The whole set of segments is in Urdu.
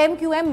MQM,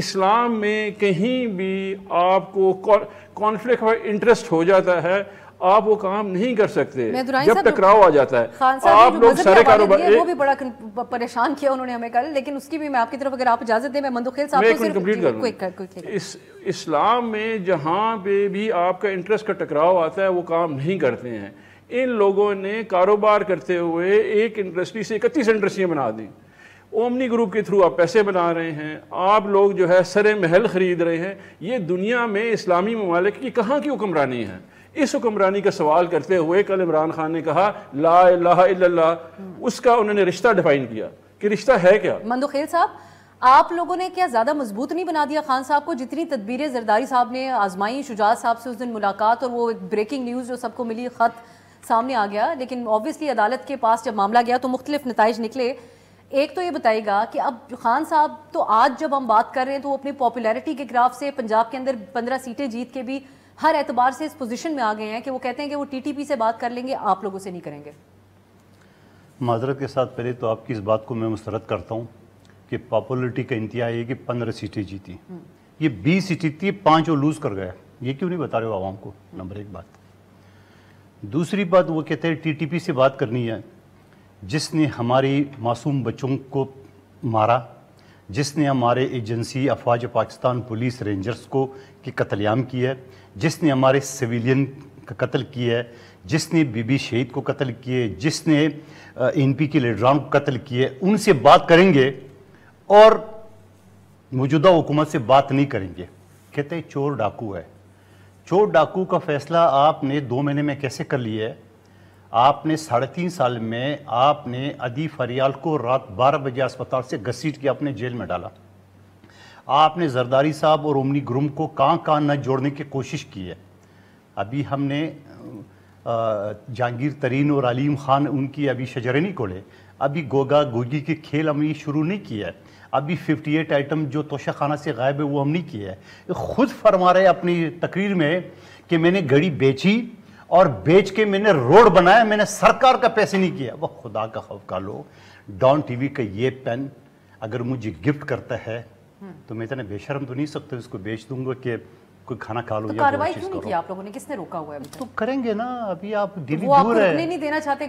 اسلام میں کہیں بھی آپ کو کانفلکٹ آف انٹرسٹ ہو جاتا ہے، آپ وہ کام نہیں کر سکتے جب ٹکراؤ آ جاتا ہے۔ آپ لوگ سارے کاروبار وہ بھی بڑا پریشان کیا انہوں نے ہمیں کل، لیکن اس کی بھی میں آپ کی طرف اگر آپ اجازت دیں میں مندوخیل صاحب کو کمپلیٹ کروں۔ اسلام میں جہاں پہ بھی آپ کا انٹرسٹ کا ٹکراؤ آتا ہے وہ کام نہیں کرتے ہیں۔ ان لوگوں نے کاروبار کرتے ہوئے ایک انڈسٹری سے 31 انڈسٹریاں بنا دیں۔ اومنی گروپ کے تھرو آپ پیسے بنا رہے ہیں، آپ لوگ جو ہے سر محل خرید رہے ہیں۔ یہ دنیا میں اسلامی ممالک کی کہاں کی حکمرانی ہے؟ اس حکمرانی کا سوال کرتے ہوئے کل عمران خان نے کہا لا الہ الا اللہ، اس کا انہوں نے رشتہ ڈیفائن کیا کہ رشتہ ہے کیا۔ مندوخیل صاحب، آپ لوگوں نے کیا زیادہ مضبوط نہیں بنا دیا خان صاحب کو؟ جتنی تدبیریں زرداری صاحب نے آزمائی، شجاعت صاحب سے اس دن ملاقات اور وہ ایک بریکنگ نیوز جو سب کو ملی، خط سامنے آ گیا، لیکن اوبویسلی عدالت کے پاس جب معاملہ گیا تو مختلف نتائج نکلے۔ ایک تو یہ بتائیے گا کہ اب خان صاحب تو آج جب ہم بات کر رہے ہیں تو وہ اپنی پاپولیرٹی کے گراف سے پنجاب کے اندر 15 سیٹیں جیت کے بھی ہر اعتبار سے اس پوزیشن میں آ گئے ہیں کہ وہ کہتے ہیں کہ وہ ٹی ٹی پی سے بات کر لیں گے، آپ لوگوں سے نہیں کریں گے۔ معذرت کے ساتھ پہلے تو آپ کی اس بات کو میں مسترد کرتا ہوں کہ پاپولیرٹی کا انتہا یہ کہ 15 سیٹیں جیتی، یہ 20 سیٹیں تھی، 5 وہ لوز کر گیا۔ یہ کیوں نہیں بتا رہے ہو عوام کو؟ نمبر 1 بات۔ دوسری بات وہ کہتے ہیں ٹی ٹی پی سے بات کرنی ہے، جس نے ہماری معصوم بچوں کو مارا، جس نے ہمارے ایجنسی افواج پاکستان پولیس رینجرز کو کی قتل عام کیا ہے، جس نے ہمارے سویلین کا قتل کیا ہے، جس نے بی بی شہید کو قتل کیے، جس نے این پی کے لیڈران کو قتل کیے، ان سے بات کریں گے اور موجودہ حکومت سے بات نہیں کریں گے۔ کہتے ہیں چور ڈاکو ہے۔ چور ڈاکو کا فیصلہ آپ نے 2 مہینے میں کیسے کر لیا ہے؟ آپ نے 3.5 سال میں آپ نے عدی فریال کو رات 12 بجے اسپتال سے گھسیٹ کے اپنے جیل میں ڈالا۔ آپ نے زرداری صاحب اور اومنی گروپ کو کہاں نہ جوڑنے کی کوشش کی ہے۔ ابھی ہم نے جہانگیر ترین اور علیم خان ان کی ابھی شجرے نہیں کھولے، ابھی گوگا گوگی کے کھیل ہم نے شروع نہیں کیا ہے، ابھی 58 آئٹم جو توشہ خانہ سے غائب ہے وہ ہم نہیں کیا ہے۔ خود فرما رہے اپنی تقریر میں کہ میں نے گھڑی بیچی اور بیچ کے میں نے روڈ بنایا، میں نے سرکار کا پیسے نہیں کیا۔ وہ خدا کا خوف کا لو، ڈان ٹی وی کا یہ پین اگر مجھے گفٹ کرتا ہے تو میں اتنے بے شرم تو نہیں سکتا اس کو بیچ دوں گا کہ کوئی کھانا کھا لو یا کارروائی کیوں نہیں کی آپ لوگوں نے؟ کس نے روکا ہوا ہے؟ تو کریں گے نا، ابھی آپ دلی وہ آپ دور کو ہے، رکنے نہیں دینا چاہتے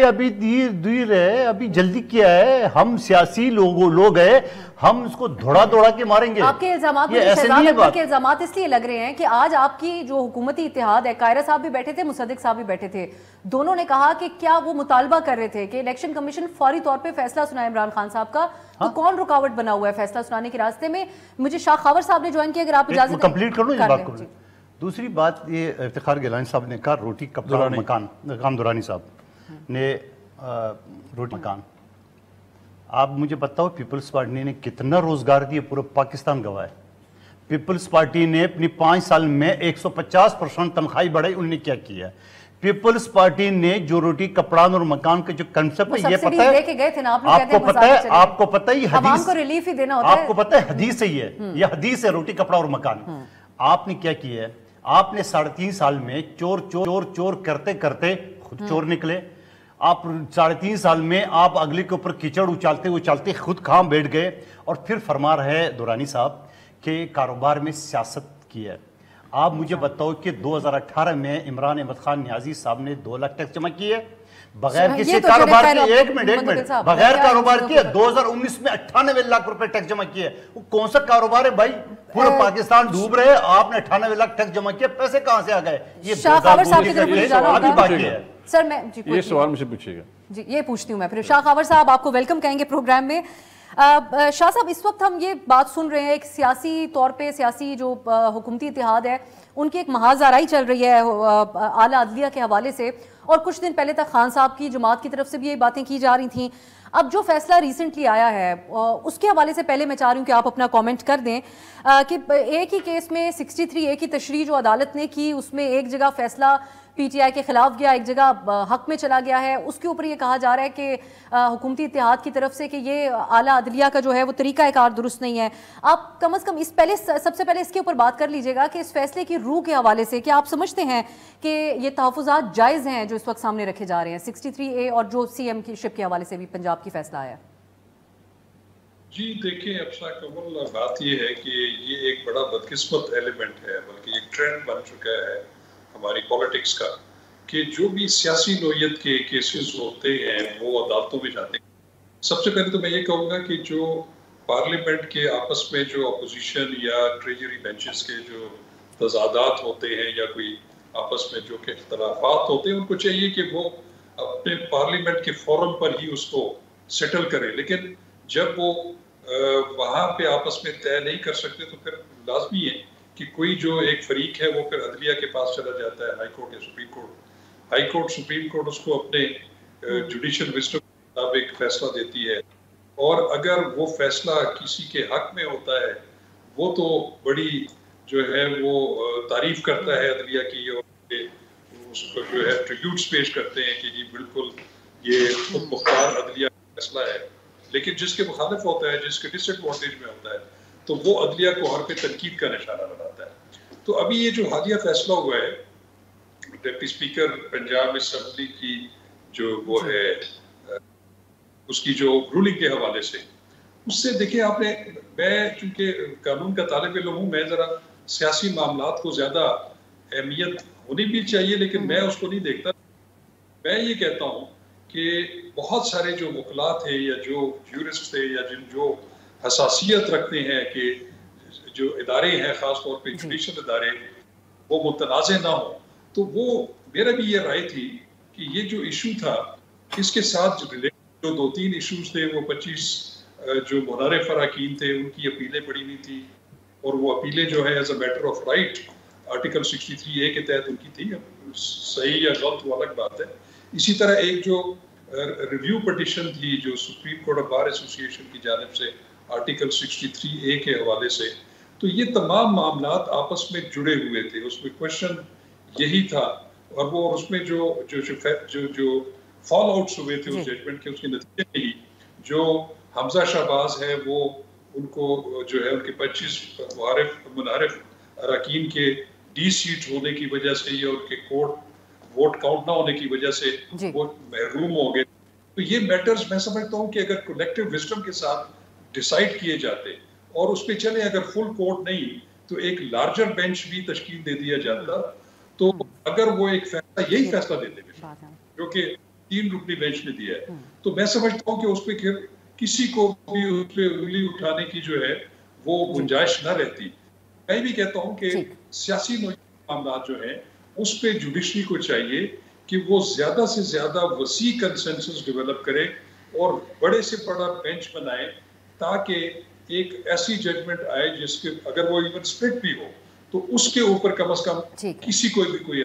ابھی دیر ہے، ابھی جلدی کیا ہے؟ ہم سیاسی لوگ ہیں، ہم اس کو دوڑا کے ماریں گے۔ آپ کے الزامات میں شہزاد اکبر کے الزامات اس لیے لگ رہے ہیں کہ آج آپ کی جو حکومتی اتحاد ہے، قائرہ صاحب بھی بیٹھے تھے، مصدق صاحب بھی بیٹھے تھے، دونوں نے کہا کہ کیا وہ مطالبہ کر رہے تھے کہ الیکشن کمیشن فوری طور پہ فیصلہ سنائے عمران خان صاحب کا، تو کون رکاوٹ بنا ہوا ہے فیصلہ سنانے کے راستے میں؟ مجھے شاہ خاور صاحب نے جوائن کیا، اگر آپ اجازت کمپلیٹ کر لوں یہ بات کو۔ دوسری بات یہ افتخار گیلانی صاحب نے کہا روٹی کپڑا مکان، کام دورانی صاحب نے روٹی مکان۔ آپ مجھے بتاؤ پیپلز پارٹی نے کتنا روزگار دیا؟ پورا پاکستان گواہ ہے۔ پیپلز پارٹی نے اپنی 5 سال میں 150% تنخواہی بڑھائی، انہوں نے کیا کیا ہے؟ پیپلز پارٹی نے جو روٹی کپڑان اور مکان کے جو کنسپٹ ہے، یہ پتہ ہے آپ کو پتہ ہی حدیث کو ریلیف ہی دینا ہوتا ہے، آپ کو پتہ ہے حدیث ہی ہے، یہ حدیث ہے روٹی کپڑا اور مکان۔ آپ نے کیا کیا ہے؟ آپ نے 3.5 سال میں چور کرتے کرتے خود چور نکلے۔ آپ 3.5 سال میں آپ اگلے کے اوپر کیچڑ اچالتے خود کہاں بیٹھ گئے، اور پھر فرما رہے دورانی صاحب کہ کاروبار میں سیاست کی ہے۔ آپ مجھے بتاؤ کہ 2018 میں عمران احمد خان نیازی صاحب نے 2 لاکھ ٹیکس جمع کیے بغیر کسی کاروبار کے، ایک منٹ بغیر کاروبار کیے۔ 2019 میں 98 لاکھ روپے ٹیکس جمع کیے۔ وہ کون سا کاروبار ہے بھائی؟ پورا پاکستان ڈوب رہے، آپ نے 98 لاکھ ٹیکس جمع کیا، پیسے کہاں سے آ گئے؟ یہ شاہ خاور صاحب کی طرف آدھی باقی ہے۔ سر میں یہ سوال مجھے پوچھیے گا جی، یہ پوچھتی ہوں میں پھر۔ شاہ خاور صاحب آپ کو ویلکم کہیں گے پروگرام میں۔ شاہ صاحب، اس وقت ہم یہ بات سن رہے ہیں ایک سیاسی طور پہ، سیاسی جو حکومتی اتحاد ہے ان کی ایک محاذ آرائی چل رہی ہے اعلیٰ عدلیہ کے حوالے سے، اور کچھ دن پہلے تک خان صاحب کی جماعت کی طرف سے بھی یہ باتیں کی جا رہی تھیں۔ اب جو فیصلہ ریسنٹلی آیا ہے اس کے حوالے سے پہلے میں چاہ رہی ہوں کہ آپ اپنا کامنٹ کر دیں کہ ایک ہی کیس میں 63A کی تشریح جو عدالت نے کی، اس میں ایک جگہ فیصلہ پی ٹی آئی کے خلاف گیا، ایک جگہ حق میں چلا گیا ہے۔ اس کے اوپر یہ کہا جا رہا ہے کہ حکومتی اتحاد کی طرف سے کہ یہ اعلیٰ عدلیہ کا جو ہے وہ طریقہ کار درست نہیں ہے۔ آپ کم از کم سب سے پہلے اس کے اوپر بات کر لیجئے گا کہ اس فیصلے کی روح کے حوالے سے کیا آپ سمجھتے ہیں کہ یہ تحفظات جائز ہیں جو اس وقت سامنے رکھے جا رہے ہیں 63A اور جو CM کی شپ کے حوالے سے بھی پنجاب کی فیصلہ آیا ہے؟ جی دیکھیں افسا کمل، بات یہ ہے کہ یہ ایک بڑا بدقسمت ایلیمنٹ ہے، بلکہ ایک ٹرینڈ بن چکا ہے ہماری پولیٹکس کا، کہ جو بھی سیاسی نوعیت کے کیسز ہوتے ہیں وہ عدالتوں میں جاتے ہیں۔ سب سے پہلے تو میں یہ کہوں گا کہ جو پارلیمنٹ کے آپس میں جو اپوزیشن یا ٹریجری بینچز کے جو تضادات ہوتے ہیں یا کوئی آپس میں جو کہ اختلافات ہوتے ہیں، ان کو چاہیے کہ وہ اپنے پارلیمنٹ کے فورم پر ہی اس کو سیٹل کرے، لیکن جب وہ وہاں پہ آپس میں طے نہیں کر سکتے تو پھر لازمی ہے کہ کوئی جو ایک فریق ہے وہ پھر عدلیہ کے پاس چلا جاتا ہے، ہائی کورٹ یا supreme court. High court supreme court اس کو اپنے جوڈیشل وزڈم کے مطابق فیصلہ دیتی ہے، اور اگر وہ فیصلہ کسی کے حق میں ہوتا ہے وہ تو بڑی جو ہے وہ تعریف کرتا ہے عدلیہ کی، اور اس کو جو ہے ٹریبیوٹس پیش کرتے ہیں کہ جی بالکل یہ خود مختار عدلیہ کا فیصلہ ہے۔ لیکن جس کے مخالف ہوتا ہے، جس کے ڈس ایڈوانٹیج میں ہوتا ہے، تو وہ عدلیہ کو ہر پہ تنقید کا نشانہ بناتا ہے۔ تو ابھی یہ جو حالیہ فیصلہ ہوا ہے ڈپٹی اسپیکر پنجاب اسمبلی کی جو وہ ہے اس کی جو رولنگ کے حوالے سے، اس سے دیکھیں آپ نے، میں چونکہ قانون کا طالب علم ہوں، میں ذرا سیاسی معاملات کو زیادہ اہمیت ہونی بھی چاہیے لیکن میں اس کو نہیں دیکھتا۔ میں یہ کہتا ہوں کہ بہت سارے جو وکلاء تھے یا جو جیورسٹ تھے یا جو حساسیت رکھتے ہیں کہ جو ادارے ہیں خاص طور پہ جوڈیشل ادارے وہ متنازع نہ ہوں، تو وہ میرا بھی یہ رائے تھی کہ یہ جو ایشو تھا اس کے ساتھ جو 2-3 ایشوز تھے، وہ 25 جو منحرف اراکین تھے ان کی اپیلیں پڑی ہوئی تھی، اور وہ اپیلیں جو ہے as a matter of right article 63A کے تحت ان کی تھی، صحیح یا غلط وہ الگ بات ہے۔ اسی طرح ایک جو ریویو پٹیشن تھی جو سپریم کورٹ آف بار ایسوسی ایشن کی جانب سے آرٹیکل 63A کے حوالے سے، تو یہ تمام معاملات آپس میں جڑے ہوئے تھے، اس میں کوشچن یہی تھا، اور وہ اس میں جو فال آؤٹس ہوئے تھے اس ججمنٹ کے، اس کے نتیجے میں ہی جو حمزہ شہباز ہے وہ ان کو جو ہے ان کے 25 منحرف اراکین کے ڈی سیٹ ہونے کی وجہ سے یا ان کے ووٹ کاؤنٹ نہ ہونے کی وجہ سے وہ محروم ہو گئے۔ تو یہ میٹرز میں سمجھتا ہوں کہ اگر کولیکٹیو وزڈم کے ساتھ ڈیسائیڈ کیے جاتے اور اس پہ چلے، اگر فل کورٹ نہیں تو ایک لارجر بینچ بھی تشکیل دے دیا جاتا، تو اگر وہ ایک فیصلہ یہی فیصلہ دیتے جو کہ 3 رکنی بینچ نے دیا ہے، تو میں سمجھتا ہوں کہ اس پہ کسی کو بھی اس پہ انگلی اٹھانے کی جو ہے وہ گنجائش نہ رہتی۔ میں بھی کہتا ہوں کہ سیاسی معاملات جو ہیں اس پہ جوڈیشری کو چاہیے کہ وہ زیادہ سے زیادہ وسیع کنسنسس ڈیولپ کرے اور بڑے سے بڑا بینچ بنائے، تاکہ ایک ایسی ججمنٹ آئے جس کے اگر وہ ایون سپلٹ بھی ہو تو اس کے اوپر کم از کم کسی کو بھی کوئی۔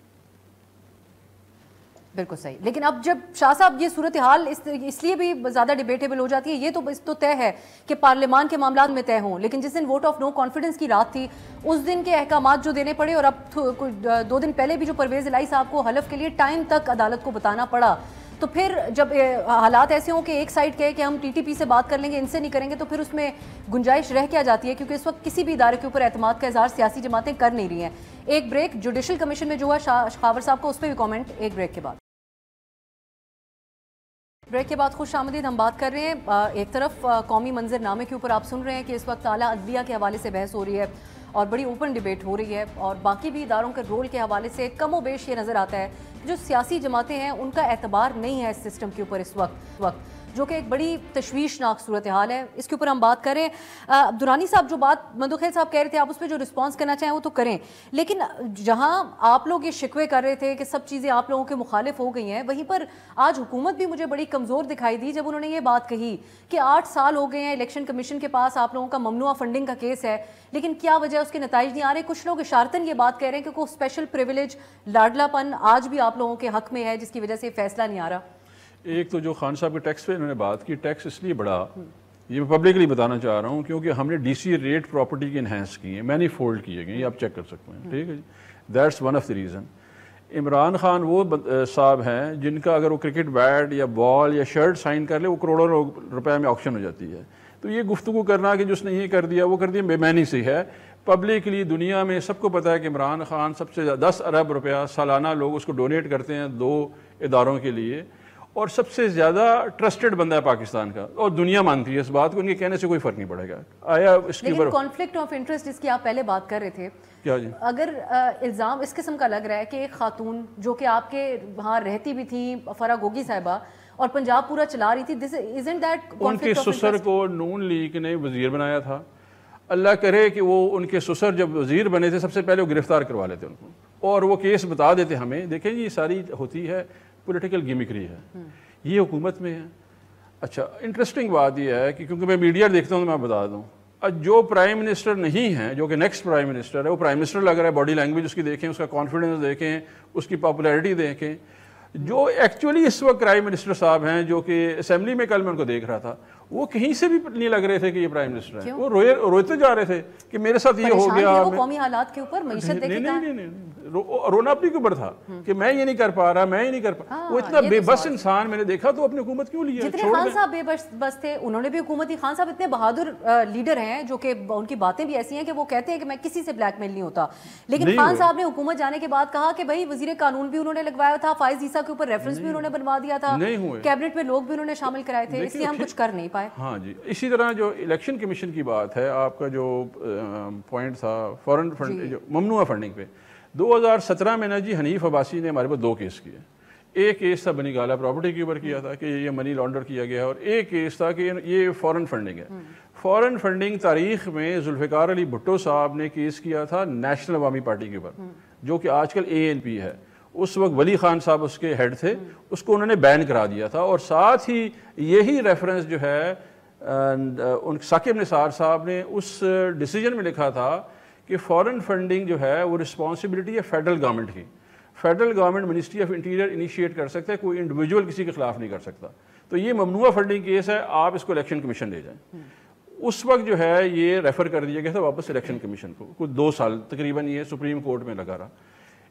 بالکل صحیح، لیکن اب جب شاہ صاحب یہ صورتحال اس لیے بھی زیادہ ڈیبیٹیبل ہو جاتی ہے، یہ تو طے ہے کہ پارلیمان کے معاملات میں طے ہوں، لیکن جس دن ووٹ آف نو کانفیڈنس کی رات تھی اس دن کے احکامات جو دینے پڑے، اور اب 2 دن پہلے بھی جو پرویز الہی صاحب کو حلف کے لیے ٹائم تک عدالت کو بتانا پڑا، تو پھر جب حالات ایسے ہوں کہ ایک سائڈ کہے کہ ہم ٹی ٹی پی سے بات کر لیں گے، ان سے نہیں کریں گے، تو پھر اس میں گنجائش رہ کیا جاتی ہے، کیونکہ اس وقت کسی بھی ادارے کے اوپر اعتماد کا اظہار سیاسی جماعتیں کر نہیں رہی ہیں۔ ایک بریک، جوڈیشل کمیشن میں جو ہوا خاور صاحب کو اس پہ بھی کامنٹ ایک بریک کے بعد۔ بریک کے بعد خوش آمدید، ہم بات کر رہے ہیں ایک طرف قومی منظر نامے کے اوپر آپ سن رہے ہیں کہ اس وقت اعلیٰ عدلیہ کے حوالے سے بحث ہو رہی ہے اور بڑی اوپن ڈیبیٹ ہو رہی ہے، اور باقی بھی اداروں کے رول کے حوالے سے کم و بیش یہ نظر آتا ہے جو سیاسی جماعتیں ہیں ان کا اعتبار نہیں ہے اس سسٹم کے اوپر اس وقت، جو کہ ایک بڑی تشویشناک صورتحال ہے۔ اس کے اوپر ہم بات کریں، عبدالرانی صاحب جو بات مندوخیل صاحب کہہ رہے تھے، آپ اس پہ جو رسپانس کرنا چاہیں وہ تو کریں، لیکن جہاں آپ لوگ یہ شکوے کر رہے تھے کہ سب چیزیں آپ لوگوں کے مخالف ہو گئی ہیں، وہیں پر آج حکومت بھی مجھے بڑی کمزور دکھائی دی جب انہوں نے یہ بات کہی کہ 8 سال ہو گئے ہیں الیکشن کمیشن کے پاس آپ لوگوں کا ممنوعہ فنڈنگ کا کیس ہے، لیکن کیا وجہ اس کے نتائج نہیں آ رہے۔ کچھ لوگ اشارتاً یہ بات کہہ رہے ہیں کہ کوئی اسپیشل پریویلیج لاڈلا پن آج بھی آپ لوگوں کے حق میں ہے جس کی وجہ سے فیصلہ نہیں آ رہا۔ ایک تو جو خان صاحب کے ٹیکس پہ انہوں نے بات کی، ٹیکس اس لیے بڑا، یہ میں پبلکلی بتانا چاہ رہا ہوں کیونکہ ہم نے ڈی سی ریٹ پراپرٹی کی انہینس کی ہیں، مینی فولڈ کیے گئے، یہ آپ چیک کر سکتے ہیں، ٹھیک ہے جی، that's one of the reason. Imran Khan وہ صاحب ہیں جن کا اگر وہ کرکٹ بیٹ یا بال یا شرٹ سائن کر لے وہ کروڑوں روپے میں آکشن ہو جاتی ہے، تو یہ گفتگو کرنا کہ جس نے یہ کر دیا وہ کر دیا بے معنی سے ہے۔ پبلکلی دنیا میں سب کو پتہ ہے کہ عمران خان سب سے 10 ارب روپیہ سالانہ لوگ اس کو ڈونیٹ کرتے ہیں 2 اداروں کے لیے، اور سب سے زیادہ ٹرسٹڈ بندہ ہے پاکستان کا, اور دنیا مانتی ہے اس بات کو, ان کے کہنے سے کوئی فرق نہیں پڑے گا. آیا اس کے اوپر کانفلکٹ آف انٹرسٹ جس کی آپ پہلے بات کر رہے تھے, کیا جی, اگر الزام اس قسم کا لگ رہا ہے کہ ایک خاتون جو کہ آپ کے وہاں رہتی بھی تھیں, فرا گوگی صاحبہ, اور پنجاب پورا چلا رہی تھی, isn't that ان کے سسر کو نون لیگ نے وزیر بنایا تھا. اللہ کرے کہ وہ ان کے سسر جب وزیر بنے تھے سب سے پہلے وہ گرفتار کروا لیتے ان کو, اور وہ کیس بتا دیتے ہمیں, دیکھیں یہ ساری ہوتی ہے پولیٹیکل گیمکری ہے, یہ حکومت میں ہے. اچھا انٹرسٹنگ بات یہ ہے کہ کیونکہ میں میڈیا دیکھتا ہوں تو میں بتا دوں, جو پرائم منسٹر نہیں ہے, جو کہ نیکسٹ پرائم منسٹر ہے, وہ پرائم منسٹر لگ رہا ہے, باڈی لینگویج اس کی دیکھیں, اس کا کانفیڈنس دیکھیں, اس کی پاپولیرٹی دیکھیں. جو ایکچولی اس وقت پرائم منسٹر صاحب ہیں, جو کہ اسمبلی میں کل میں ان کو دیکھ رہا تھا, وہ کہیں سے بھی نہیں لگ رہے تھے کہ یہ پرائم منسٹر ہیں. وہ روتے جا رہے تھے کہ میرے ساتھ یہ ہو گیا. قومی حالات کے اوپر معیشت نہیں, رونا اپنی کے اوپر تھا کہ میں یہ نہیں کر پا رہا, میں یہ نہیں کر پا. وہ اتنا بے بس انسان میں نے دیکھا تو اپنی حکومت کیوں لیا. جتنے خان صاحب بے بس تھے انہوں نے بھی حکومت دی. خان صاحب اتنے بہادر لیڈر ہیں جو کہ ان کی باتیں بھی ایسی ہیں کہ وہ کہتے ہیں کہ میں کسی سے بلیک میل نہیں ہوتا, لیکن خان صاحب نے حکومت جانے کے بعد کہا کہ بھائی وزیر قانون بھی انہوں نے لگوایا تھا, فائز عیسیٰ کے اوپر ریفرنس بھی انہوں نے بنوا دیا تھا, کیبنٹ میں لوگ بھی انہوں نے شامل کرائے تھے, اس لیے ہم کچھ کر نہیں پائے. ہاں جی, اسی طرح جو الیکشن کمیشن کی بات ہے, آپ کا جو پوائنٹ تھا فورن فنڈ, جو ممنوعہ فنڈنگ پہ, 2017 میں نا جی حنیف عباسی نے ہمارے پاس 2 کیس کیے. ایک کیس تھا بنی گالا پراپرٹی کے اوپر کیا تھا کہ یہ منی لانڈر کیا گیا ہے, اور ایک کیس تھا کہ یہ فورن فنڈنگ ہے. فورن فنڈنگ تاریخ میں ذوالفقار علی بھٹو صاحب نے کیس کیا تھا نیشنل عوامی پارٹی کے اوپر, جو کہ آج کل ANP ہے. اس وقت ولی خان صاحب اس کے ہیڈ تھے, اس کو انہوں نے بین کرا دیا تھا, اور ساتھ ہی یہی ریفرنس جو ہے ثاقب نثار صاحب نے اس ڈیسیجن میں لکھا تھا کہ فورن فنڈنگ جو ہے وہ رسپانسبلٹی ہے فیڈرل گورنمنٹ کی. Federal government ministry of interior initiate کر سکتا ہے, کوئی انڈیویجول کسی کے خلاف نہیں کر سکتا. تو یہ ممنوعہ فنڈنگ کیس ہے, آپ اس کو الیکشن کمیشن لے جائیں. اس وقت جو ہے یہ ریفر کر دیا گیا تھا واپس الیکشن کمیشن کو, کچھ 2 سال تقریباً یہ سپریم کورٹ میں لگا رہا.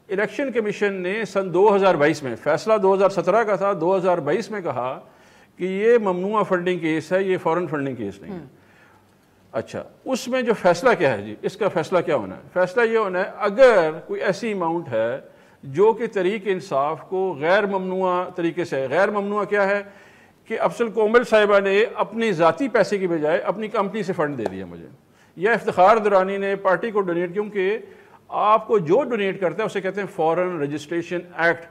الیکشن کمیشن نے سن 2022 میں, فیصلہ 2017 کا تھا, 2022 میں کہا کہ یہ ممنوعہ فنڈنگ کیس ہے, یہ فورن فنڈنگ کیس نہیں ہے. اچھا, اس میں جو فیصلہ کیا ہے جی, اس کا فیصلہ کیا ہونا ہے؟ فیصلہ یہ ہونا ہے اگر کوئی ایسی اماؤنٹ ہے جو کہ طریق انصاف کو غیر ممنوعہ طریقے سے, غیر ممنوعہ کیا ہے کہ افضل کومل صاحبہ نے اپنی ذاتی پیسے کی بجائے اپنی کمپنی سے فنڈ دے دیا مجھے, یا افتخار درانی نے پارٹی کو ڈونیٹ, کیونکہ آپ کو جو ڈونیٹ کرتا ہے اسے کہتے ہیں فورن رجسٹریشن ایکٹ,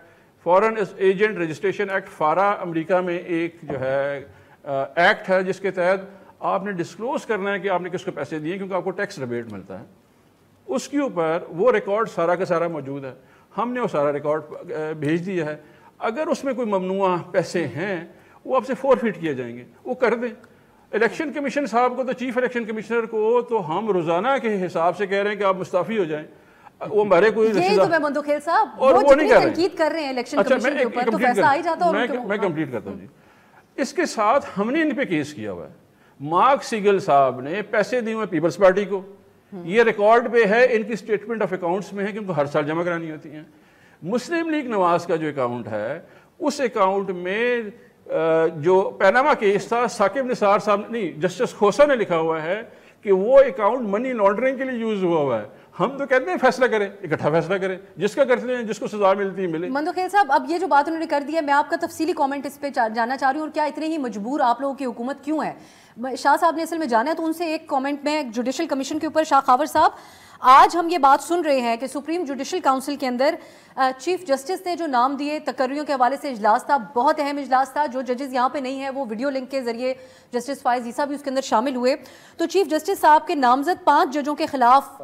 فورن ایجنٹ رجسٹریشن ایکٹ. فارا امریکہ میں ایک جو ہے ایکٹ ہے جس کے تحت آپ نے ڈسکلوز کرنا ہے کہ آپ نے کس کو پیسے دیے, کیونکہ آپ کو ٹیکس ریبیٹ ملتا ہے. اس کے اوپر وہ ریکارڈ سارا کا سارا موجود ہے, ہم نے وہ سارا ریکارڈ بھیج دیا ہے. اگر اس میں کوئی ممنوعہ پیسے ہیں وہ آپ سے فورفیٹ کیے جائیں گے, وہ کر دیں. الیکشن کمیشن صاحب کو تو, چیف الیکشن کمشنر کو تو ہم روزانہ کے حساب سے کہہ رہے ہیں کہ آپ مستعفی ہو جائیں. وہ ہمارے کوئی مندوخیل صاحب وہ جتنی تنقید کر رہے ہیں الیکشن کمیشن کے اوپر, تو فیصلہ آ ہی جاتا. میں کمپلیٹ کرتا ہوں جی. اس کے ساتھ ہم نے ان پہ کیس کیا ہوا ہے. مارک سیگل صاحب نے پیسے دیے ہوئے پیپلز پارٹی کو, یہ ریکارڈ پہ ہے, ان کی اسٹیٹمنٹ آف اکاؤنٹس میں ہے کہ ان کو ہر سال جمع کرانی ہوتی ہیں. مسلم لیگ نواز کا جو اکاؤنٹ ہے, اس اکاؤنٹ میں جو پیناما کیس تھا, ثاقب نثار صاحب نہیں, جسٹس کھوسا نے لکھا ہوا ہے کہ وہ اکاؤنٹ منی لانڈرنگ کے لیے یوز ہوا ہے. ہم تو کہتے ہیں فیصلہ کریں, اکٹھا فیصلہ کریں, جس کا کرتے ہیں, جس کو سزا ملتی ہے ملے. مندوخیل صاحب, اب یہ جو بات انہوں نے کر دی ہے, میں آپ کا تفصیلی کامنٹ اس پہ جاننا چاہ رہی ہوں, اور کیا اتنے ہی مجبور آپ لوگوں کی حکومت کیوں ہے؟ شاہ صاحب نے اصل میں جانا ہے, تو ان سے ایک کامنٹ میں جوڈیشل کمیشن کے اوپر. شاہ خاور صاحب, آج ہم یہ بات سن رہے ہیں کہ سپریم جوڈیشل کاؤنسل کے اندر چیف جسٹس نے جو نام دیے, تقرریوں کے حوالے سے اجلاس تھا, بہت اہم اجلاس تھا. جو ججز یہاں پہ نہیں ہیں وہ ویڈیو لنک کے ذریعے, جسٹس فائز عیسیٰ بھی اس کے اندر شامل ہوئے. تو چیف جسٹس صاحب کے نامزد 5 ججوں کے خلاف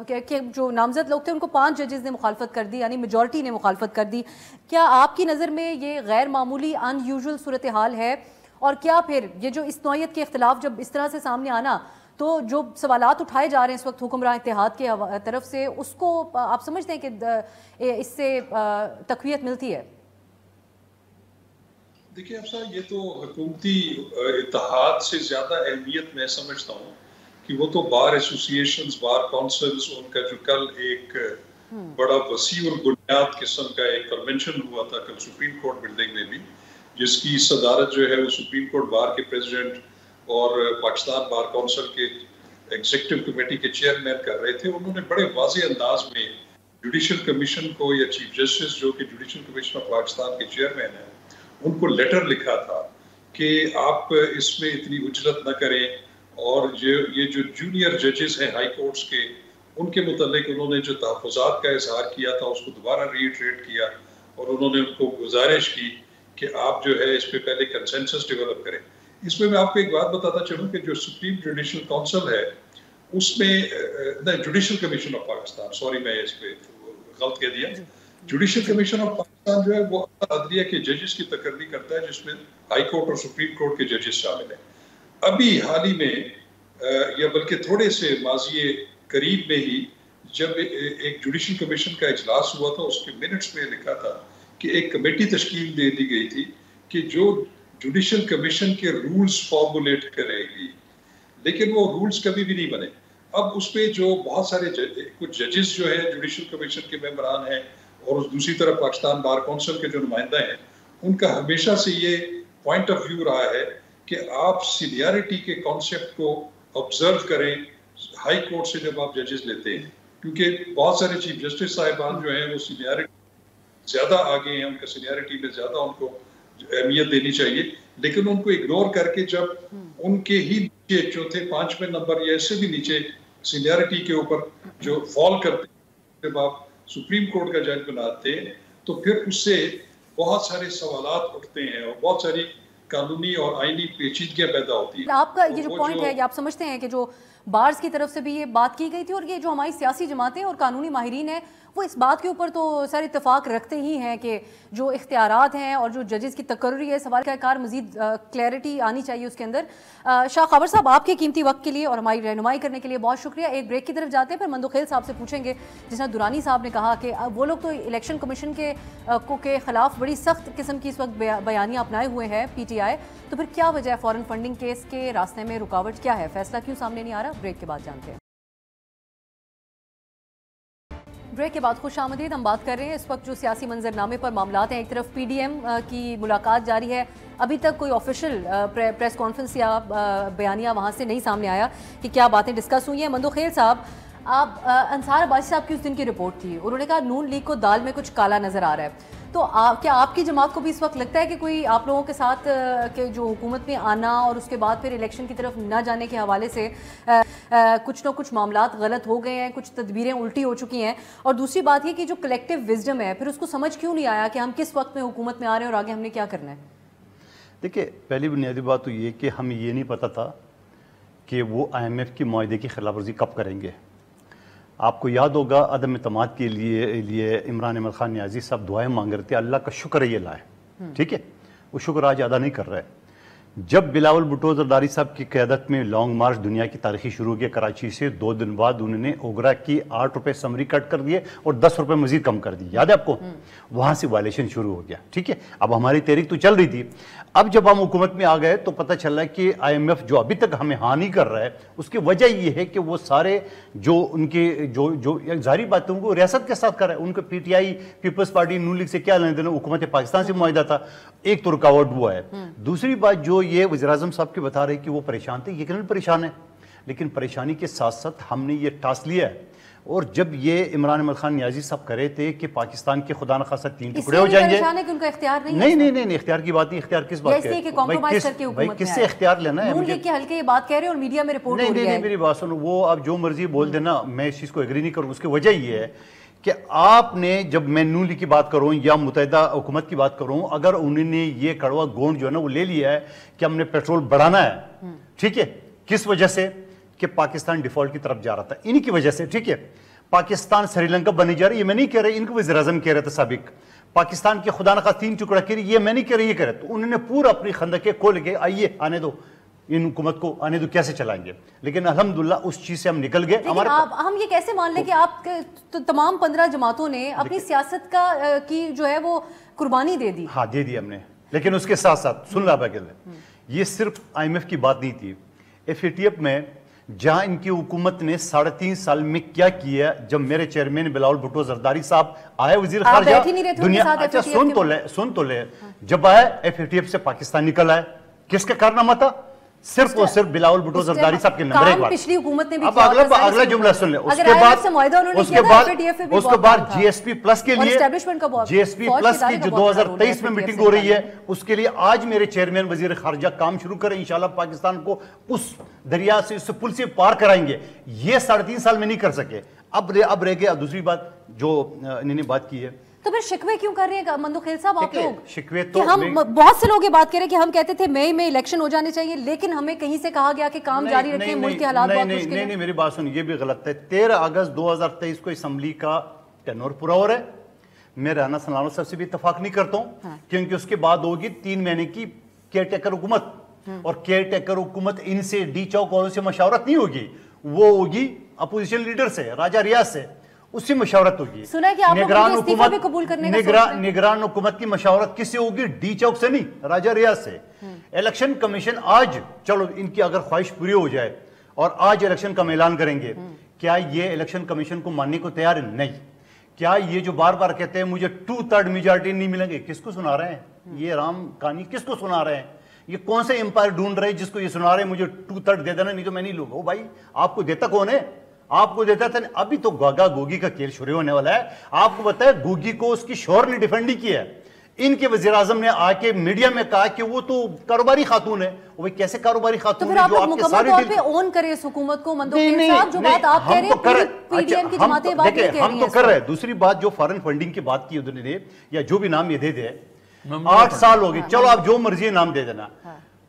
کہ جو نامزد لوگ تھے ان کو 5 ججز نے مخالفت کر دی, یعنی میجورٹی نے مخالفت کر دی. کیا آپ کی نظر میں یہ غیر معمولی ان یوزول صورتحال ہے؟ اور کیا پھر یہ جو اس نوعیت کے اختلاف جب اس طرح سے سامنے آنا, تو جو سوالات اٹھائے جا رہے ہیں اس وقت حکمراں اتحاد کے طرف سے, اس کو آپ سمجھتے ہیں کہ اس سے تقویت ملتی ہے؟ دیکھیں اب صاحب, یہ تو حکومتی اتحاد سے زیادہ اہمیت میں سمجھتا ہوں کہ وہ تو بار ایسوسیشنز, بار کونسلز, ان کا جو کل ایک بڑا وسیع اور بنیاد قسم کا ایک کنونشن ہوا تھا کل سپریم کورٹ بلڈنگ میں بھی, جس کی صدارت جو ہے وہ سپریم کورٹ بار کے پریزیڈنٹ اور پاکستان بار کونسل کے ایگزیکٹو کمیٹی کے چیئرمین کر رہے تھے. انہوں نے بڑے واضح انداز میں جوڈیشل کمیشن کو, یا چیف جسٹس جو کہ جوڈیشل کمیشن آف پاکستان کے چیئرمین ہیں, ان کو لیٹر لکھا تھا کہ آپ اس میں اتنی اجلت نہ کریں، اور یہ جو جونیئر ججز ہیں ہائی کورٹس کے، ان کے متعلق انہوں نے جو تحفظات کا اظہار کیا تھا اس کو دوبارہ ری ایٹریٹ کیا، اور انہوں نے ان کو گزارش کی کہ آپ جو ہے اس پہ پہلے کنسنسس ڈیولپ کریں۔ اس میں آپ کو ایک بات بتاتا چلوں کہ جو سپریم جوڈیشل کونسل ہے اس میں judicial commission of Pakistan, sorry میں اس پہ غلط کہہ دیا، جوڈیشل کمیشن آف پاکستان جو ہے وہ عدلیہ کے ججز کی تقرری کرتا ہے، جس میں ہائی کورٹ اور سپریم کورٹ کے ججز شامل ہیں۔ ابھی حال ہی میں یا بلکہ تھوڑے سے ماضی قریب میں ہی جب ایک جوڈیشل کمیشن کا اجلاس ہوا تھا، اس کے منٹس میں لکھا تھا کہ ایک کمیٹی تشکیل دے دی گئی تھی کہ جو جوڈیشل کمیشن کے رولز فارمولیٹ کرے گی، لیکن وہ رولز کبھی بھی نہیں بنے۔ اب اس پہ جو بہت سارے کچھ ججز جو ہیں جوڈیشل کمیشن کے ممبران ہیں، اور دوسری طرف پاکستان بار کونسل کے جو نمائندہ ہیں، ان کا ہمیشہ سے یہ پوائنٹ آف ویو رہا ہے کہ آپ سینیارٹی کے کانسیپٹ کو آبزرو کریں ہائی کورٹ سے جب آپ ججز لیتے ہیں، کیونکہ بہت سارے چیف جسٹس صاحبان جو ہیں وہ سینیارٹی زیادہ آگے ہیں، ان کا سینیارٹی میں زیادہ ان کو اہمیت دینی چاہیے، لیکن ان کو اگنور کر کے جب ان کے ہی نیچے چوتھے پانچویں نمبر یا اس سے بھی نیچے سینیارٹی کے اوپر جو فال کرتے ہیں، جب آپ سپریم کورٹ کا جج بناتے ہیں تو پھر اس سے بہت سارے سوالات اٹھتے ہیں اور بہت ساری قانونی اور آئینی پیچیدگیاں پیدا ہوتی ہیں۔ آپ کا یہ جو پوائنٹ ہے، یہ آپ سمجھتے ہیں کہ جو بارز کی طرف سے بھی یہ بات کی گئی تھی، اور یہ جو ہماری سیاسی جماعتیں اور قانونی ماہرین ہیں وہ اس بات کے اوپر تو سر اتفاق رکھتے ہی ہیں کہ جو اختیارات ہیں اور جو ججز کی تقرری ہے، سوال کا کار مزید کلیئرٹی آنی چاہیے اس کے اندر۔ شاہ خاور صاحب، آپ کے قیمتی وقت کے لیے اور ہماری رہنمائی کرنے کے لیے بہت شکریہ۔ ایک بریک کی طرف جاتے ہیں، پھر مندوخیل صاحب سے پوچھیں گے، جس طرح درانی صاحب نے کہا کہ وہ لوگ تو الیکشن کمیشن کے خلاف بڑی سخت قسم کی اس وقت بیانیاں اپنائے ہوئے ہیں پی ٹی آئی، تو پھر کیا وجہ ہے فورن فنڈنگ کیس کے راستے میں رکاوٹ کیا ہے، فیصلہ کیوں سامنے نہیں آ رہا؟ بریک کے بعد جانتے ہیں۔ بریک کے بعد خوش آمدید، ہم بات کر رہے ہیں اس وقت جو سیاسی منظرنامے پر معاملات ہیں۔ ایک طرف پی ڈی ایم کی ملاقات جاری ہے، ابھی تک کوئی آفیشل پریس کانفرنس یا بیانیہ وہاں سے نہیں سامنے آیا کہ کیا باتیں ڈسکس ہوئی ہیں۔ مندوخیل صاحب، آپ انصار عباسی صاحب کی اس دن کی رپورٹ تھی، انہوں نے کہا نون لیگ کو دال میں کچھ کالا نظر آ رہا ہے، تو کیا آپ کی جماعت کو بھی اس وقت لگتا ہے کہ کوئی آپ لوگوں کے ساتھ کہ جو حکومت میں آنا اور اس کے بعد پھر الیکشن کی طرف نہ جانے کے حوالے سے کچھ نہ کچھ معاملات غلط ہو گئے ہیں، کچھ تدبیریں الٹی ہو چکی ہیں؟ اور دوسری بات یہ کہ جو کلیکٹیو وزڈم ہے، پھر اس کو سمجھ کیوں نہیں آیا کہ ہم کس وقت میں حکومت میں آ رہے ہیں اور آگے ہم نے کیا کرنا ہے؟ دیکھیں، پہلی بنیادی بات تو یہ کہ ہمیں یہ نہیں پتا تھا کہ وہ آئی ایم ایف کی معاہدے کی خلاف ورزی کب کریں گے۔ آپ کو یاد ہوگا عدم اعتماد کے لیے عمران احمد خان نیازی صاحب دعائیں مانگ رہے تھے، اللہ کا شکر ہے یہ لائے، ٹھیک ہے، وہ شکر آج ادا نہیں کر رہے۔ جب بلاول بھٹو زرداری صاحب کی قیادت میں لانگ مارچ دنیا کی تاریخی شروع کیا کراچی سے، 2 دن بعد انہوں نے اوگرا کی 8 روپے سمری کٹ کر دیے اور 10 روپے مزید کم کر دی، یاد ہے آپ کو؟ وہاں سے وائلیشن شروع ہو گیا، ٹھیک ہے۔ اب ہماری تحریک تو چل رہی تھی، اب جب ہم حکومت میں آ گئے تو پتہ چلا کہ آئی ایم ایف جو ابھی تک ہمیں ہانی کر رہا ہے، اس کی وجہ یہ ہے کہ وہ سارے جو ان کے جو ظاہری باتوں کو ریاست کے ساتھ کر رہا ہے، ان کو P T I, Peoples Party, Noon League سے کیا لینے دینا، حکومت پاکستان سے معاہدہ تھا، ایک تو رکاوٹ ہوا ہے۔ دوسری بات جو یہ وزیر اعظم صاحب کے بتا رہے کہ وہ پریشان تھے، یقیناً پریشان ہے، لیکن پریشانی کے ساتھ ساتھ ہم نے یہ ٹاس لیا ہے۔ اور جب یہ عمران احمد خان نیازی صاحب کہہ رہے تھے کہ پاکستان کے خدا نخواستہ 3 ٹکڑے ہو جائیں گے، نہیں اختیار کی بات نہیں، اختیار کس بات کا ہے؟ کس سے اختیار لینا ہے؟ نون لیگ کے حلقے یہ بات کہہ رہے اور میڈیا میں رپورٹ ہو رہی ہے۔ نہیں میری بات سنو، وہ آپ جو مرضی بول دینا، میں اس چیز کو ایگری نہیں کروں۔ اس کی وجہ یہ ہے کہ آپ نے، جب میں نون لیگ کی بات کروں یا متحدہ حکومت کی بات کروں، اگر انہوں نے یہ کڑوا گونڈ جو ہے نا وہ لے لیا ہے کہ ہم نے پیٹرول بڑھانا ہے، ٹھیک ہے، کس وجہ سے؟ کہ پاکستان ڈیفالٹ کی طرف جا رہا تھا، انہی کی وجہ سے، ٹھیک ہے۔ پاکستان سری لنکا بنی جا رہی، یہ میں نہیں کہہ رہا، ان کو وزیر اعظم کہہ رہے تھے سابق، پاکستان کے خدا نخواستہ 3 ٹکڑا کر یہ میں نہیں کہہ رہا، یہ کہہ رہے، تو انہوں نے پورا اپنی خندقیں کھول کے آئیے آنے دو، ان حکومت کو آنے دو، کیسے چلائیں گے؟ لیکن الحمدللہ اس چیز سے ہم نکل گئے۔ ہم یہ کیسے مان لیں کہ آپ تمام 15 جماعتوں نے اپنی سیاست کی جو ہے وہ قربانی دے دی؟ ہاں دے دی ہم نے، لیکن اس کے ساتھ ساتھ سن رہا بغل یہ صرف آئی ایم ایف کی بات نہیں تھی، ایف اے ٹی ایف میں جہاں ان کی حکومت نے 3.5 سال میں کیا کیا، جب میرے چیئرمین بلاول بھٹو زرداری صاحب آئے وزیر خارجہ دنیا، اچھا سن تو لے، جب آئے ایف اے ٹی ایف سے پاکستان نکل آئے، کس کا کارنامہ تھا؟ صرف اور صرف بلاول بھٹو زرداری صاحب کے نمبر ایک بات. پچھلی حکومت نے بھی اب اگلا جملہ سن لیں. اس کے بعد جی ایس پی پلس کے لیے جی ایس پی پلس کی جو 2023 میں میٹنگ ہو رہی ہے اس کے لیے آج میرے چیئرمین وزیر خارجہ کام شروع کریں. انشاءاللہ پاکستان کو اس دریا سے اس پل سے پار کرائیں گے. یہ 3.5 سال میں نہیں کر سکے. اب رہ گیا دوسری بات جو انہوں نے بات کی ہے. تو پھر شکوے کیوں کر رہے ہیں مندوخیل صاحب آپ لوگ؟ شکوے تو ہم بہت سے لوگ یہ بات کہہ رہے ہیں کہ ہم کہتے تھے مئی میں الیکشن ہو جانے چاہیے لیکن ہمیں کہیں سے کہا گیا کہ کام جاری رکھیں, ملک کے حالات بہت مشکل ہیں. نہیں میری بات سن, یہ بھی غلط ہے. 13 اگست 2023 کو اسمبلی کا ٹینور پورا ہو رہا ہے. میں رانا سلامت صاحب سے بھی اتفاق نہیں کرتا ہوں کیونکہ اس کے بعد ہوگی 3 مہینے کی کیئر ٹیکر حکومت, اور کیئر ٹیکر حکومت ان سے ڈی چوک والوں سے مشاورت نہیں ہوگی, وہ ہوگی اپوزیشن لیڈر سے, راجہ ریاض سے, اس سے مشاورت ہوگی. سنا ہے کہ آپ لوگوں نے استعفیٰ بھی قبول کرنے کا سوچ ہے. نگران حکومت کی مشاورت کس سے ہوگی؟ ڈی چوک سے نہیں, راجہ ریاض سے. الیکشن کمیشن آج, چلو ان کی اگر خواہش پوری ہو جائے اور آج الیکشن کا اعلان کریں گے, کیا یہ الیکشن کمیشن کو ماننے کو تیار ہے؟ نہیں. کیا یہ جو بار بار کہتے ہیں مجھے 2/3 میجارٹی نہیں ملیں گے, کس کو سنا رہے ہیں یہ رام کہانی؟ کس کو سنا رہے ہیں؟ یہ کون سے امپائر ڈھونڈ رہے ہیں جس کو یہ سنا رہے ہیں مجھے 2/3 دے دینا نہیں تو میں نہیں لوں گا؟ بھائی آپ کو دیتا کون ہے؟ آپ کو دیتا تھا. ابھی تو گاگا گوگی کا کھیل شروع ہونے والا ہے. آپ کو پتا ہے گوگی کو اس کی شوہر نے ڈیفینڈ نہیں کیا ہے. ان کے وزیر اعظم نے آ کے میڈیا میں کہا کہ وہ تو کاروباری خاتون ہے. وہ کیسے کاروباری خاتون ہے جو آپ کے سارے مکمل طور پہ اون کرے اس حکومت کو؟ مندوخیل صاحب جو بات آپ کہہ رہے ہیں پی ڈی ایم کی جماعتیں بات نہیں کہہ رہی ہیں. ہم تو کر رہے ہیں. دوسری بات جو فارن فنڈنگ کی بات کی انہوں نے, یا جو بھی نام یہ دے دے, 8 سال ہو گئے, چلو آپ جو مرضی نام دے دینا,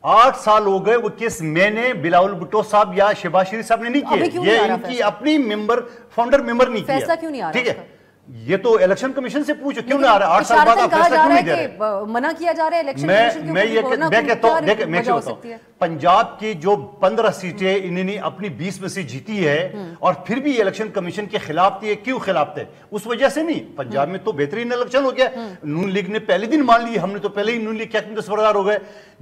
8 سال ہو گئے. وہ کس میں نے بلاول بھٹو صاحب یا شہباز شریف صاحب نے نہیں کیا, یہ ان کی اپنی فاؤنڈر ممبر نہیں کیا. فیصلہ کیوں نہیں آ رہا؟ ٹھیک ہے, یہ تو الیکشن کمیشن سے پوچھو کیوں نہ آ رہا ہے. 8 سال بعد آپ فیصلہ کیوں نہیں دے رہے؟ منع کیا جا رہا ہے الیکشن کمیشن میں کہتا ہوں, دیکھیں میں کیا بتاؤں, پنجاب کی جو 15 سیٹیں انہوں نے اپنی 20 میں سے جیتی ہے اور پھر بھی الیکشن کمیشن کے خلاف تھے. کیوں خلاف تھے؟ اس وجہ سے نہیں. پنجاب میں تو بہترین الیکشن ہو گیا. نون لیگ نے پہلے دن مان لی, ہم نے تو پہلے ہی نون لیگ کے دستبردار ہو گئے.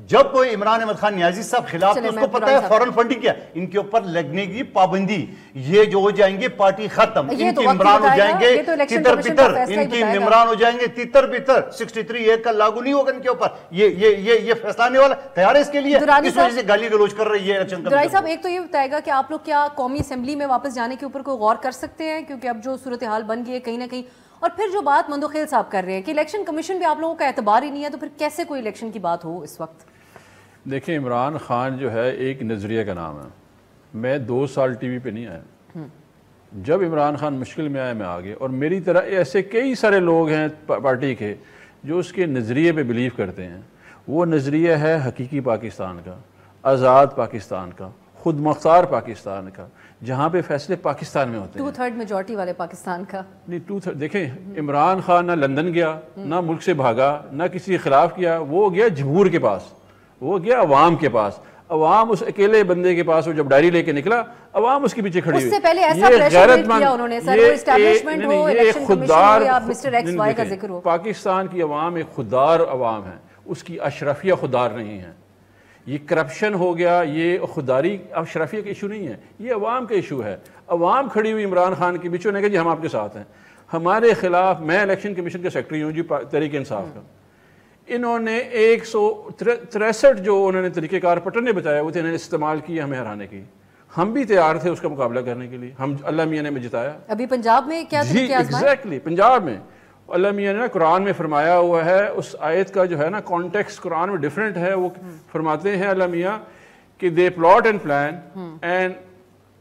جب کوئی عمران احمد خان نیازی صاحب خلاف تھے, اس کو پتا ہے فورن فنڈنگ کیا, ان کے اوپر لگنے کی پابندی, یہ جو ہو جائیں گے پارٹی ختم, ان کی عمران ہو جائیں گے تیتر پیتر, ان کی عمران ہو جائیں گے تیتر پیتر, 63A کا لاگو نہیں ہوگا ان کے اوپر. یہ فیصلہ آنے والا تیار ہے اس کے لیے, اس وجہ سے گالی گلوچ کر رہی ہے الیکشن کمیشن. درائی صاحب ایک تو یہ بتائے گا کہ آپ لوگ کیا قومی اسمبلی میں واپس جانے کے اوپر کوئی غور کر سکتے ہیں, کیونکہ اب جو صورتحال بن گئی ہے کہیں نہ کہیں, اور پھر جو بات مندوخیل صاحب کر رہے ہیں کہ الیکشن کمیشن بھی آپ لوگوں کا اعتبار ہی نہیں ہے, تو پھر کیسے کوئی الیکشن کی بات ہو اس وقت؟ دیکھیں عمران خان جو ہے ایک نظریے کا نام ہے. میں 2 سال ٹی وی پہ نہیں آیا. جب عمران خان مشکل میں آیا میں آ گیا, اور میری طرح ایسے کئی سارے لوگ ہیں پارٹی کے جو اس کے نظریے پہ بلیو کرتے ہیں. وہ نظریہ ہے حقیقی پاکستان کا, آزاد پاکستان کا, خود مختار پاکستان کا, جہاں پہ فیصلے پاکستان میں ہوتے ہیں. 2/3 میجورٹی والے پاکستان کا نہیں. 2/3 دیکھیں عمران خان نہ لندن گیا, نہ ملک سے بھاگا, نہ کسی کے خلاف کیا. وہ گیا جمہور کے پاس, وہ گیا عوام کے پاس. عوام اس اکیلے بندے کے پاس, وہ جب ڈائری لے کے نکلا عوام اس کے پیچھے کھڑی ہوئی. اس سے پہلے ایسا پریشر کیا انہوں نے, سر وہ اسٹیبلشمنٹ ہو, الیکشن کمیشن ہو, یا مسٹر ایکس وائی کا ذکر ہو. پاکستان کی عوام ایک خوددار عوام ہے, اس کی اشرفیہ خوددار نہیں ہے. یہ کرپشن ہو گیا, یہ خودداری اشرفیہ کا ایشو نہیں ہے, یہ عوام کا ایشو ہے. عوام کھڑی ہوئی عمران خان کے پیچھے, نے کہا جی ہم آپ کے ساتھ ہیں, ہمارے خلاف. میں الیکشن کمیشن کا سیکرٹری ہوں جی تحریک انصاف کا. انہوں نے 163 جو انہوں نے طریقہ کار پٹر نے بتایا وہ انہوں نے استعمال کیا ہمیں ہرانے کی. ہم بھی تیار تھے اس کا مقابلہ کرنے کے لیے. ہم اللہ میاں نے ہمیں جتایا. ابھی پنجاب میں کیا طریقہ آزمائے؟ ایگزیکٹلی پنجاب میں اللہ میاں نے قرآن میں فرمایا ہوا ہے, اس آیت کا جو ہے نا کانٹیکسٹ قرآن میں ڈیفرنٹ ہے. وہ فرماتے ہیں اللہ میاں کہ دے plot and plan and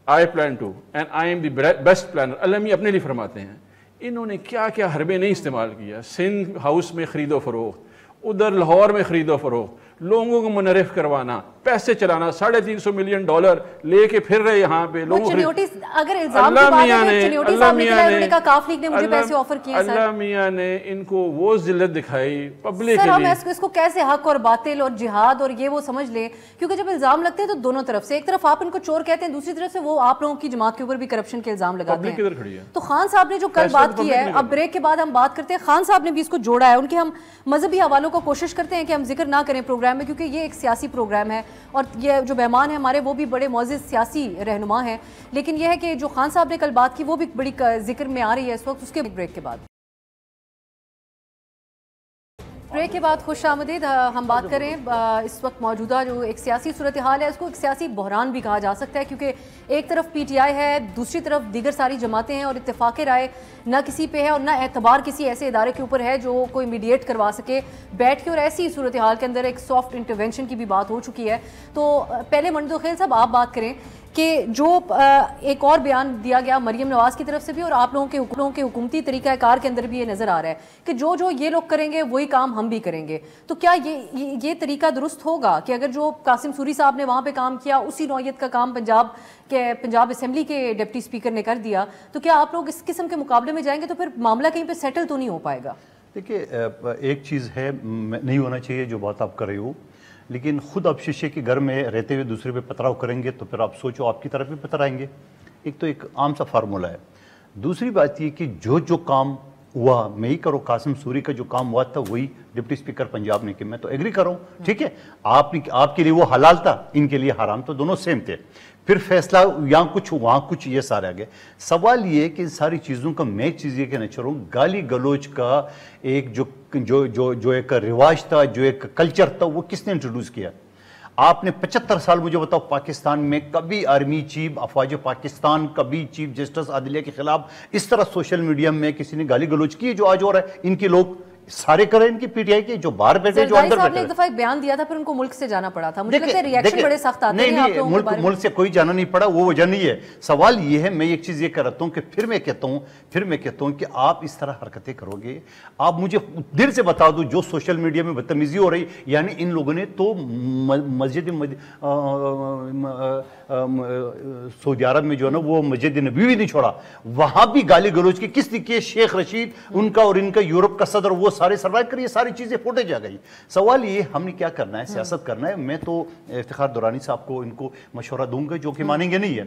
I plan too and I am the best planner. اللہ میاں اپنے لیے فرماتے ہیں. انہوں نے کیا کیا حربے نہیں استعمال کیا. سندھ ہاؤس میں خرید و فروخت, ادھر لاہور میں خرید و فروخت, لوگوں کو منعرف کروانا, پیسے چلانا, $350 ملین لے کے پھر رہے یہاں پہ لوگوں کو. اگر الزام کی بات ہے چنیوٹی صاحب نے کہا, انہوں نے کہا کاف لیگ نے مجھے پیسے آفر کیے. اللہ میاں نے ان کو وہ ذلت دکھائی پبلک کے لیے. سر ہم اس کو کیسے حق اور باطل اور جہاد اور یہ وہ سمجھ لیں, کیونکہ جب الزام لگتے ہیں تو دونوں طرف سے, ایک طرف آپ ان کو چور کہتے ہیں, دوسری طرف سے وہ آپ لوگوں کی جماعت کے اوپر بھی کرپشن کے الزام لگاتے ہیں. تو خان صاحب نے جو کل بات کی ہے, اب بریک کے بعد ہم بات کرتے ہیں, خان صاحب نے بھی اس کو جوڑا ہے. ان کے ہم مذہبی حوالوں کو کوشش کرتے ہیں کہ ہم ذکر نہ کریں پروگرام میں, کیونکہ یہ ایک سیاسی پروگرام ہے اور یہ جو مہمان ہیں ہمارے وہ بھی بڑے معزز سیاسی رہنما ہیں. لیکن یہ ہے کہ جو خان صاحب نے کل بات کی وہ بھی بڑی ذکر میں آ رہی ہے اس وقت. اس کے بریک کے بعد بریک کے بعد خوش آمدید. ہم بات کریں اس وقت موجودہ جو ایک سیاسی صورتحال ہے اس کو ایک سیاسی بحران بھی کہا جا سکتا ہے, کیونکہ ایک طرف پی ٹی آئی ہے, دوسری طرف دیگر ساری جماعتیں ہیں, اور اتفاق رائے نہ کسی پہ ہے اور نہ اعتبار کسی ایسے ادارے کے اوپر ہے جو کوئی میڈیٹ کروا سکے بیٹھ کے. اور ایسی صورتحال کے اندر ایک سافٹ انٹرونشن کی بھی بات ہو چکی ہے. تو پہلے منظور خیل صاحب آپ بات کریں کہ جو ایک اور بیان دیا گیا مریم نواز کی طرف سے بھی اور آپ لوگوں کے حکومتی طریقہ کار کے اندر بھی یہ نظر آ رہا ہے کہ جو یہ لوگ کریں گے وہی کام ہم بھی کریں گے, تو کیا یہ طریقہ درست ہوگا کہ اگر جو قاسم سوری صاحب نے وہاں پہ کام کیا اسی نوعیت کا کام پنجاب اسمبلی کے ڈپٹی اسپیکر نے کر دیا, تو کیا آپ لوگ اس قسم کے مقابلے میں جائیں گے تو پھر معاملہ کہیں پہ سیٹل تو نہیں ہو پائے گا؟ دیکھیے ایک چیز ہے نہیں ہونا چاہیے جو بات آپ کر رہے ہو, لیکن خود آپ شیشے کے گھر میں رہتے ہوئے دوسرے پہ پتراؤ کریں گے تو پھر آپ سوچو آپ کی طرف بھی پترائیں گے. ایک تو ایک عام سا فارمولہ ہے. دوسری بات یہ کہ جو کام ہوا میں ہی کرو, قاسم سوری کا جو کام ہوا تھا وہی ڈپٹی اسپیکر پنجاب نے کہ میں تو ایگری کر رہا ہوں, ٹھیک ہے, آپ کے لیے وہ حلال تھا, ان کے لیے حرام, تو دونوں سیم تھے. پھر فیصلہ یہاں کچھ وہاں کچھ, یہ سارے آگے. سوال یہ ہے کہ ان ساری چیزوں کا میں چیز یہ کہنا چاہ رہا ہوں, گالی گلوچ کا ایک جو ایک رواج تھا, جو ایک کلچر تھا, وہ کس نے انٹروڈیوس کیا؟ آپ نے 75 سال مجھے بتاؤ پاکستان میں کبھی آرمی چیف, افواج پاکستان, کبھی چیف جسٹس عادلیہ کے خلاف اس طرح سوشل میڈیا میں کسی نے گالی گلوچ کی ہے جو آج ہو رہا ہے؟ ان کے لوگ سارے کریں, ان کی پی ٹی آئی کے جو باہر بیٹھے جو اندر بیٹھے. ایک دفعہ ایک بیان دیا تھا پھر ان کو ملک سے جانا پڑا تھا, مجھے لگتا ہے ریاکشن بڑے سخت آتے ہیں آپ لوگوں کے بارے میں. ملک سے کوئی جانا نہیں پڑا, وہ وجہ نہیں ہے. سوال یہ ہے, میں ایک چیز یہ کہہ رہتا ہوں کہ پھر میں کہتا ہوں کہ آپ اس طرح حرکتیں کرو گے, آپ مجھے دل سے بتا دو جو سوشل میڈیا میں بدتمیزی ہو رہی, یعنی ان لوگوں نے تو مسجد سعودی عرب میں جو ہے نا وہ مسجد نبوی بھی نہیں چھوڑا, وہاں بھی گالی گلوچ کی کس نے, شیخ رشید ان کا اور ان کا یورپ کا صدر, وہ سارے سروائیو کریے, ساری چیزیں فوٹیج آ گئی. سوال یہ ہم نے کیا کرنا ہے, سیاست کرنا ہے. میں تو افتخار درانی صاحب کو ان کو مشورہ دوں گا جو کہ مانیں گے نہیں ہے.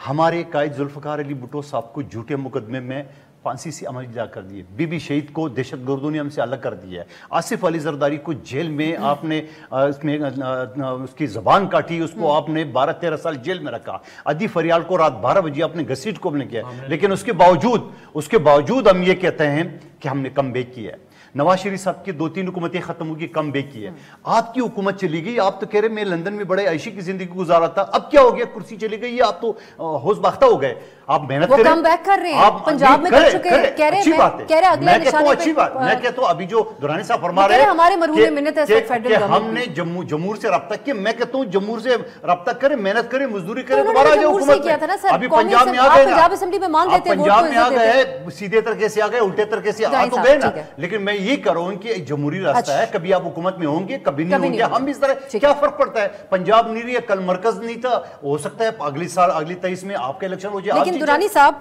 ہمارے قائد ذوالفقار علی بھٹو صاحب کو جھوٹے مقدمے میں پھانسی سے عمل جا کر دیے, بی بی شہید کو دہشت گردوں نے ہم سے الگ کر دیا ہے, آصف علی زرداری کو جیل میں آپ نے اس کی زبان کاٹی, اس کو آپ نے 12-13 سال جیل میں رکھا, عدی فریال کو رات 12 بجے آپ نے گھسیٹ کو نے کیا, لیکن اس کے باوجود ہم یہ کہتے ہیں کہ ہم نے کم بیک کیا ہے. نواز شریف صاحب کی 2-3 حکومتیں ختم ہوگی, کم بیک کی ہے. آپ کی حکومت چلی گئی, آپ تو کہہ رہے میں لندن میں بڑے عیشی کی زندگی گزارا تھا, اب کیا ہو گیا, کرسی چلی گئی, آپ تو ہوش باختہ ہو گئے. آپ محنت کریں, کم بیک کر رہے ہیں, پنجاب میں کر چکے ہیں, کہہ رہے ہیں اگلے نشانے پہ. اچھی بات, میں کہتا ہوں ابھی جو درانی صاحب فرما رہے ہیں ہمارے مرہون منت ہے کہ ہم نے جمہور سے رابطہ کیا, میں کہتا ہوں جمہور سے رابطہ کریں, محنت کریں, مزدوری کریں, دوبارہ آ جائے حکومت میں. ابھی پنجاب میں آ گئے, پنجاب میں آ گئے, سیدھے طریقے سے آ گئے, الٹے طریقے سے آ تو گئے نا. لیکن میں یہ کر رہا ہوں کہ جمہوری راستہ ہے, کبھی آپ حکومت میں ہوں گے, کبھی نہیں ہوں گے, ہم اس طرح کیا فرق پڑتا ہے. پنجاب نہیں رہی ہے, کل مرکز نہیں تھا, ہو سکتا ہے اگلی سال اگلی 23 میں آپ کا الیکشن ہو جائے. لیکن درانی صاحب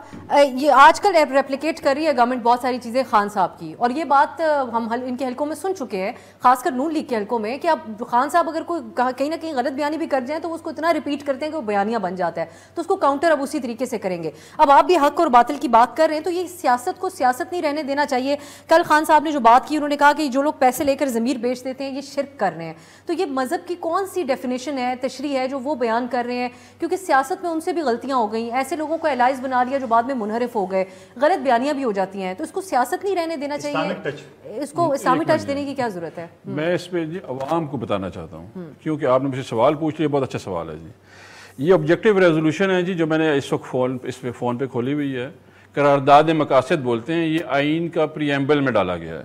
یہ آج کل ریپلیکیٹ کر رہی ہے گورنمنٹ بہت ساری چیزیں خان صاحب کی, اور یہ بات ہم ان کے حلقوں میں سن چکے ہیں, خاص کر نون لیگ کے حلقوں میں, کہ اب خان صاحب اگر کوئی کہیں نہ کہیں غلط بیانی بھی کر جائیں تو اس کو اتنا ریپیٹ کرتے ہیں کہ وہ بیانیہ بن جاتا ہے, تو اس کو کاؤنٹر اب اسی طریقے سے کریں گے. اب آپ بھی حق اور باطل کی بات کر رہے ہیں, تو یہ سیاست کو سیاست نہیں رہنے دینا چاہیے. کل خان صاحب نے جو بات کی, انہوں نے کہا کہ جو لوگ پیسے لے کر ضمیر بیچ دیتے ہیں یہ شرک کر رہے ہیں. تو یہ مذہب کی کون سی ڈیفینیشن ہے, تشریح ہے جو وہ بیان کر رہے ہیں, کیونکہ سیاست میں ان سے بھی غلطیاں ہو گئیں, ایسے لوگوں کو الائز بنا لیا جو بعد میں منحرف ہو گئے, غلط بیانیاں بھی ہو جاتی ہیں, تو اس کو سیاست نہیں رہنے دینا چاہیے, اس کو اسلامی ٹچ دینے کی کیا ضرورت ہے؟ میں اس پہ عوام کو بتانا چاہتا ہوں, کیونکہ آپ نے مجھ سے سوال پوچھ لیا, بہت اچھا سوال ہے جی. یہ آبجیکٹیو ریزولوشن ہے جی, جو میں نے اس وقت فون پہ کھولی ہوئی ہے, قرارداد مقاصد بولتے ہیں, یہ آئین کا پریمبل میں ڈالا گیا ہے.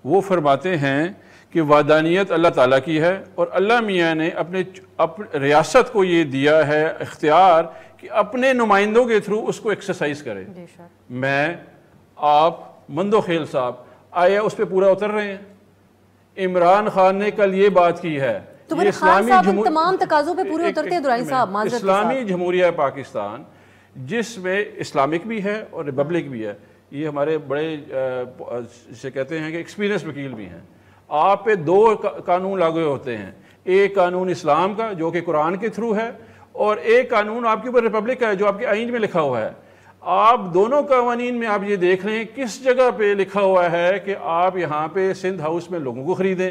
وہ فرماتے ہیں کہ وحدانیت اللہ تعالیٰ کی ہے, اور اللہ میاں نے اپنے ریاست کو یہ دیا ہے اختیار کہ اپنے نمائندوں کے تھرو اس کو ایکسرسائز کرے. میں, آپ, مندو خیل صاحب, آیا اس پہ پورا اتر رہے ہیں. عمران خان نے کل یہ بات کی ہے, تو میرے خان صاحب ان تمام تقاضوں پہ پورے اترتے ہیں درانی صاحب. اسلامی جمہوریہ پاکستان جس میں اسلامک بھی ہے اور ریپبلک بھی ہے, یہ ہمارے بڑے جسے کہتے ہیں کہ ایکسپیرینس وکیل بھی ہیں. آپ پہ 2 قانون لاگو ہوتے ہیں, ایک قانون اسلام کا جو کہ قرآن کے تھرو ہے, اور ایک قانون آپ کے اوپر ریپبلک کا ہے جو آپ کے آئین میں لکھا ہوا ہے. آپ دونوں قوانین میں آپ یہ دیکھ لیں کس جگہ پہ لکھا ہوا ہے کہ آپ یہاں پہ سندھ ہاؤس میں لوگوں کو خریدیں,